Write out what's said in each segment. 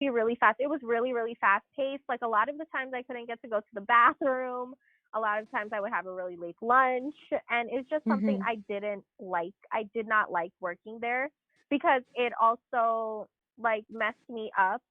be really fast. It was really, really fast paced. Like a lot of the times I couldn't get to go to the bathroom. A lot of times I would have a really late lunch. And it's just something Mm-hmm. I didn't like. I did not like working there because it also like messed me up.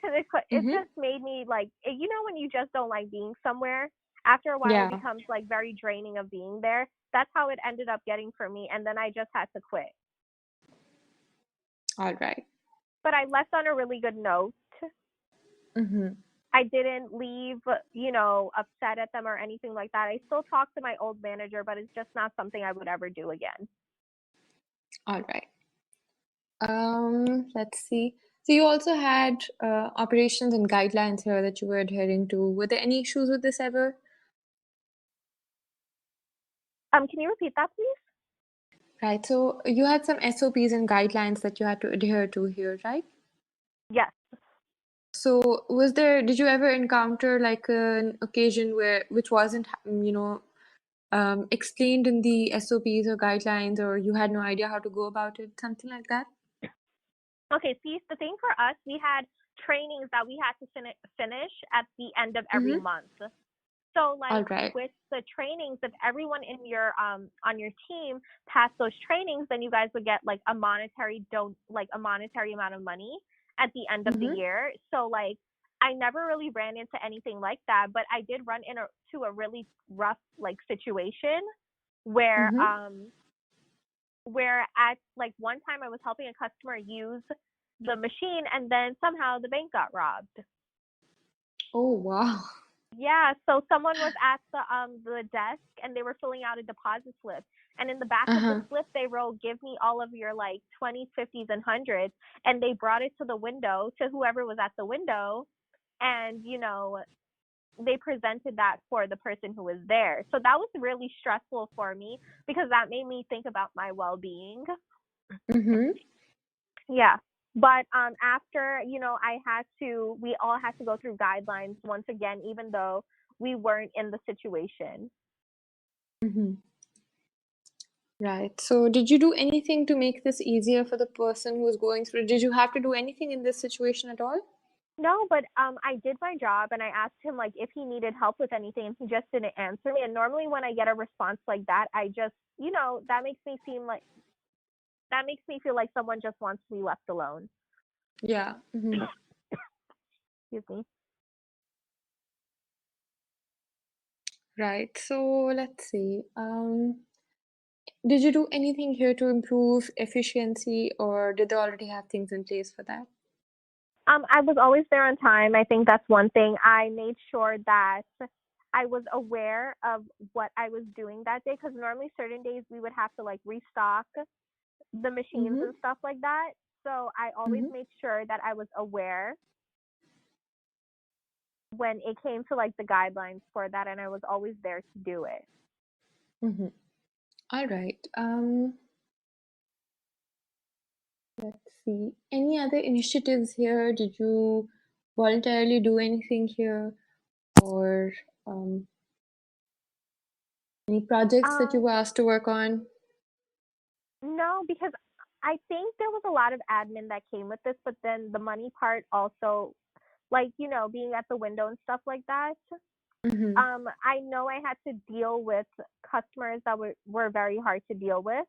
Because it Mm-hmm. just made me like, you know, when you just don't like being somewhere, after a while it Yeah. becomes like very draining of being there. That's how it ended up getting for me. And then I just had to quit. All right. But I left on a really good note. Mm-hmm. I didn't leave, you know, upset at them or anything like that. I still talk to my old manager, but it's just not something I would ever do again. All right. Let's see. So you also had operations and guidelines here that you were adhering to. Were there any issues with this ever? Can you repeat that, please? Right. So you had some SOPs and guidelines that you had to adhere to here, right? Yes. So did you ever encounter like an occasion which wasn't, explained in the SOPs or guidelines, or you had no idea how to go about it, something like that? Okay, see, the thing for us, we had trainings that we had to finish at the end of every Mm-hmm. month. So All like right. with the trainings, if everyone in your on your team passed those trainings, then you guys would get like a monetary amount of money at the end of the Mm-hmm. year. So like I never really ran into anything like that, but I did run into a really rough like situation where Mm-hmm. at like one time I was helping a customer use the machine and then somehow the bank got robbed. Oh, wow. Yeah, so someone was at the desk and they were filling out a deposit slip. And in the back of the Uh-huh. slip they wrote, "Give me all of your like 20s, 50s and 100s." And they brought it to the window to whoever was at the window and you know, they presented that for the person who was there. So that was really stressful for me because that made me think about my well-being. Mm-hmm. Yeah. But after, you know, we all had to go through guidelines once again, even though we weren't in the situation. Mm-hmm. Right. So did you do anything to make this easier for the person who was going through? Did you have to do anything in this situation at all? No, but I did my job and I asked him like if he needed help with anything and he just didn't answer me. And normally when I get a response like that, I just, you know, that makes me feel like someone just wants to be left alone. Yeah. Mm-hmm. Excuse me. Right. So let's see. Did you do anything here to improve efficiency, or did they already have things in place for that? I was always there on time. I think that's one thing. I made sure that I was aware of what I was doing that day because normally certain days we would have to like restock the machines Mm-hmm. and stuff like that. So I always Mm-hmm. made sure that I was aware when it came to like the guidelines for that and I was always there to do it. Mm-hmm. All right. Let's see. Any other initiatives here? Did you voluntarily do anything here, or um, any projects that you Um were asked to work on? no, because I think there was a lot of admin that came with this, but then the money part also like, you know, being at the window and stuff like that. Mm-hmm. I know I had to deal with customers that were very hard to deal with.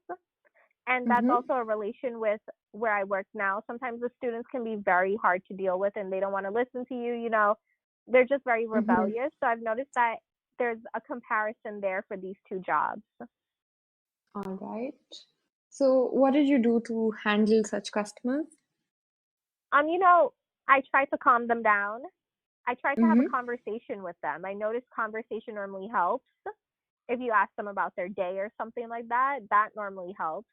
And that's Mm-hmm. also a relation with where I work now. Sometimes the students can be very hard to deal with and they don't want to listen to you, you know. They're just very Mm-hmm. rebellious. So I've noticed that there's a comparison there for these two jobs. All right. So, what did you do to handle such customers? You know, I try to calm them down. I try to have a Mm-hmm. conversation with them. I notice conversation normally helps. If you ask them about their day or something like that, that normally helps.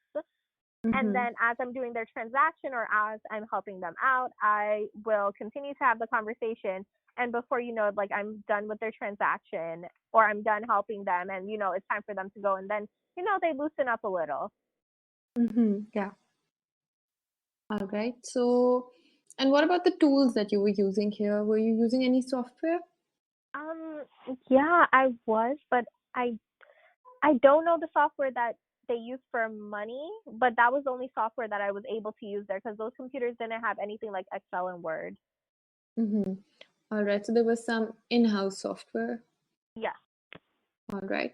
And Mm-hmm. then as I'm doing their transaction or as I'm helping them out, I will continue to have the conversation. And before you know it, like I'm done with their transaction or I'm done helping them and, you know, it's time for them to go. And then, you know, they loosen up a little. Mm-hmm. Yeah. All right. So, and what about the tools that you were using here? Were you using any software? Um, yeah, I was, but I I don't know the software that they used for money, but that was the only software that I was able to use there because those computers didn't have anything like Excel and Word. Mm-hmm. All right. So there was some in-house software. Yeah. All right.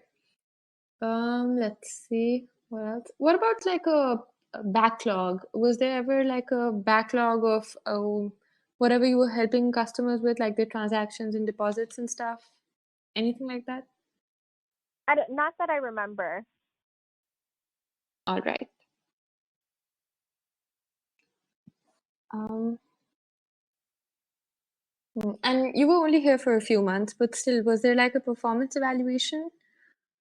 Let's see what else. What about like a backlog? Was there ever like a backlog of whatever you were helping customers with, like their transactions and deposits and stuff? Anything like that? Not that I remember. All right. Um, and you were only here for a few months, but still, was there like a performance evaluation?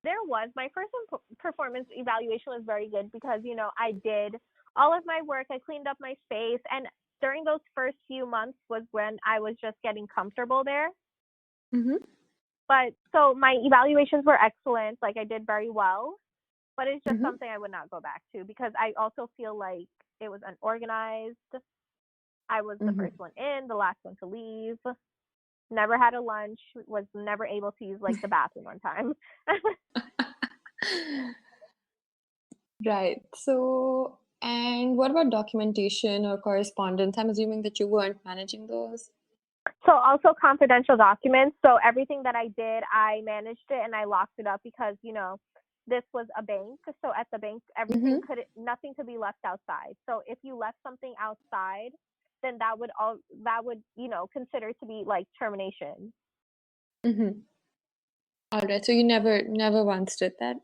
There was my first performance evaluation was very good because I did all of my work. I cleaned up my space, and during those first few months was when I was just getting comfortable there. Mm-hmm. But so my evaluations were excellent. Like I did very well, but it's just Mm-hmm. something I would not go back to because I also feel like it was unorganized. I was the Mm-hmm. first one in, the last one to leave. Never had a lunch. Was never able to use like the bathroom on time. Right. So, and what about documentation or correspondence? I'm assuming that you weren't managing those. So also confidential documents. So everything that I did, I managed it and I locked it up because this was a bank. So at the bank, Mm-hmm. nothing could be left outside. So if you left something outside, then that would consider to be like termination. Mm-hmm. All right. So you never once did that.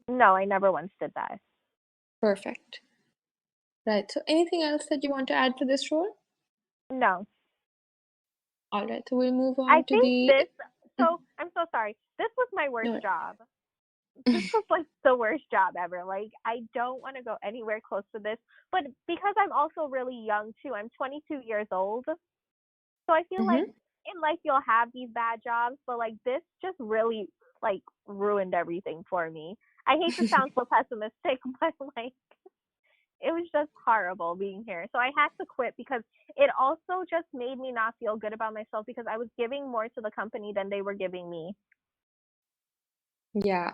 No, I never once did that. Perfect. Right. So anything else that you want to add to this role? No, All right. So we'll move I on to think the. this. Mhm. So I'm so sorry. This was my worst No. job. This was like the worst job ever. Like I don't want to go anywhere close to this. But because I'm also really young too, I'm 22 years old. So I feel like Mm-hmm. in life you'll have these bad jobs, but like this just really like ruined everything for me. I hate to sound so pessimistic, but like it was just horrible being here. So I had to quit because it also just made me not feel good about myself because I was giving more to the company than they were giving me. Yeah.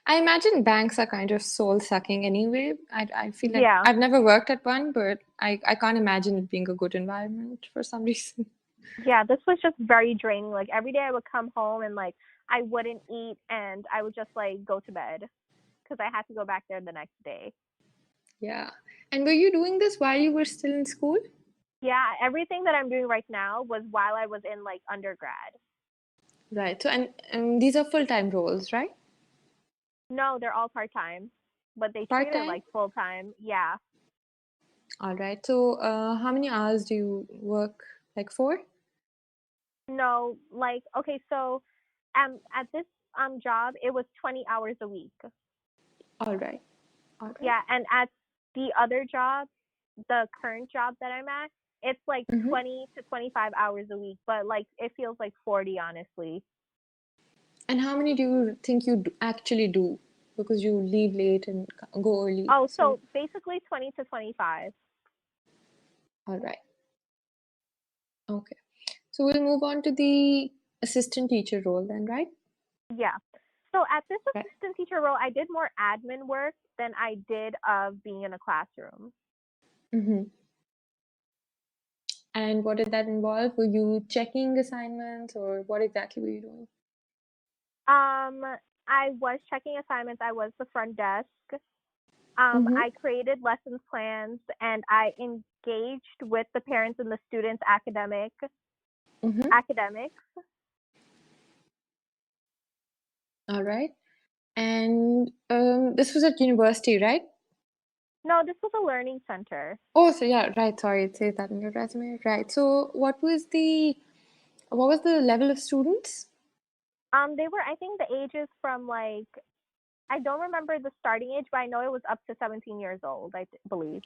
I imagine banks are kind of soul sucking anyway. I feel like Yeah. I've never worked at one, but I can't imagine it being a good environment for some reason. Yeah, this was just very draining. Like every day I would come home and like I wouldn't eat and I would just like go to bed because I had to go back there the next day. Yeah. And were you doing this while you were still in school? Yeah, everything that I'm doing right now was while I was in like undergrad. Right. So, and these are full-time roles, right? No, they're all part time, but they treat it Part-time? like full time. Yeah. All right. So, how many hours do you work? Like 4? No, like okay, so at this job it was 20 hours a week. All right. All right. Yeah, and at the other job, the current job that I'm at, it's like Mm-hmm. 20 to 25 hours a week, but like it feels like 40 honestly. And how many do you think you actually do? Because you leave late and go early. Oh, So, so basically 20 to 25. all right. Okay. So we'll move on to the assistant teacher role then, right? Yeah. So at this Right. assistant teacher role, I did more admin work than I did of being in a classroom. Mm-hmm. And what did that involve? Were you checking assignments or what exactly were you doing? Um, I was checking assignments. I was the front desk. Mm-hmm. I created lessons plans and I engaged with the parents and the students Mm-hmm. academics. All right. And this was at university, right? No, this was a learning center. Oh, so yeah, right. Sorry, it says that in your resume. Right. So what was the level of students? They were, I think, the ages from like I don't remember the starting age, but I know it was up to 17 years old. Believe.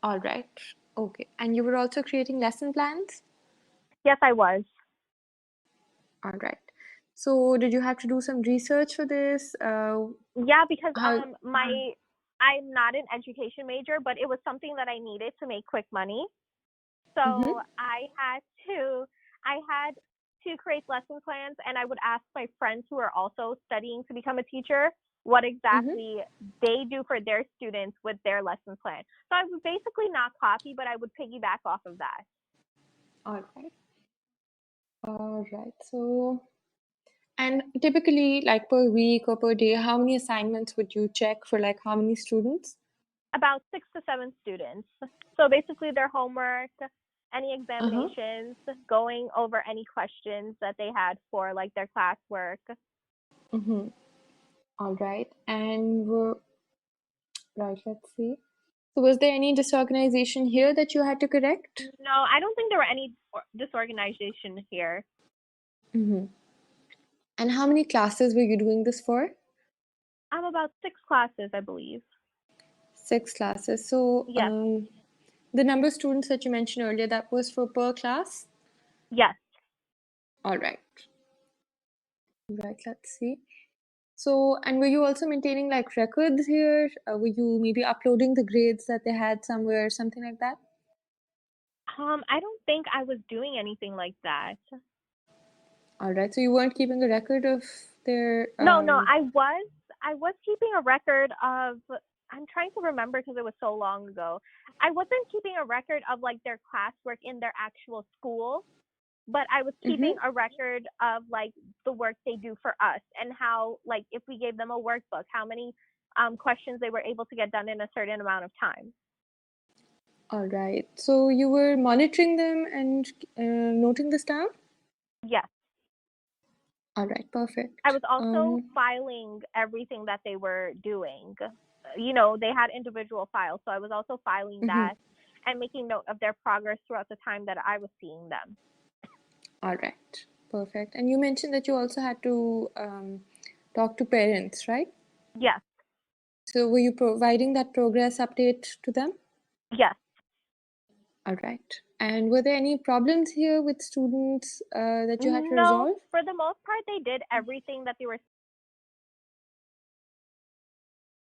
All right. Okay. And you were also creating lesson plans? Yes, I was. All right. So did you have to do some research for this? Yeah, because How? I'm not an education major, but it was something that I needed to make quick money. So Mm-hmm. I had to create lesson plans, and I would ask my friends who are also studying to become a teacher what exactly they do for their students with their lesson plan. So I would basically not copy, but I would piggyback off of that. All right. All right. So, and typically, like per week or per day, how many assignments would you check for like how many students? About 6 to 7 students. So basically, their homework, any Uh-huh. examinations, going over any questions that they had for like their classwork. Mm-hmm. All right. Right, let's see. So was there any disorganization here that you had to correct? No, I don't think there were any disorganization here. Mm-hmm. And how many classes were you doing this for? I'm about 6 classes, I believe. 6 classes. So Yes, the number of students that you mentioned earlier, that was for per class? yes. All right. Right, let's see. So, and were you also maintaining like records here? Were you maybe uploading the grades that they had somewhere, something like that? I don't think I was doing anything like that. All right. So you weren't keeping a record of their No, I was keeping a record of. I'm trying to remember because it was so long ago. I wasn't keeping a record of like their classwork in their actual school, but I was keeping Mm-hmm. a record of like the work they do for us and how like if we gave them a workbook, how many questions they were able to get done in a certain amount of time. All right. So you were monitoring them and noting this down? Yes. All right, I perfect. was also filing everything that they were doing. You know, they had individual files, so I was also filing Mhm. that and making note of their progress throughout the time that I was seeing them. All right, perfect. And you mentioned that you also had to talk to parents, right? Yes, So were you providing that progress update to them? yes. All right. And were there any problems here with students that you had to No, resolve? for the most part, they did everything that they were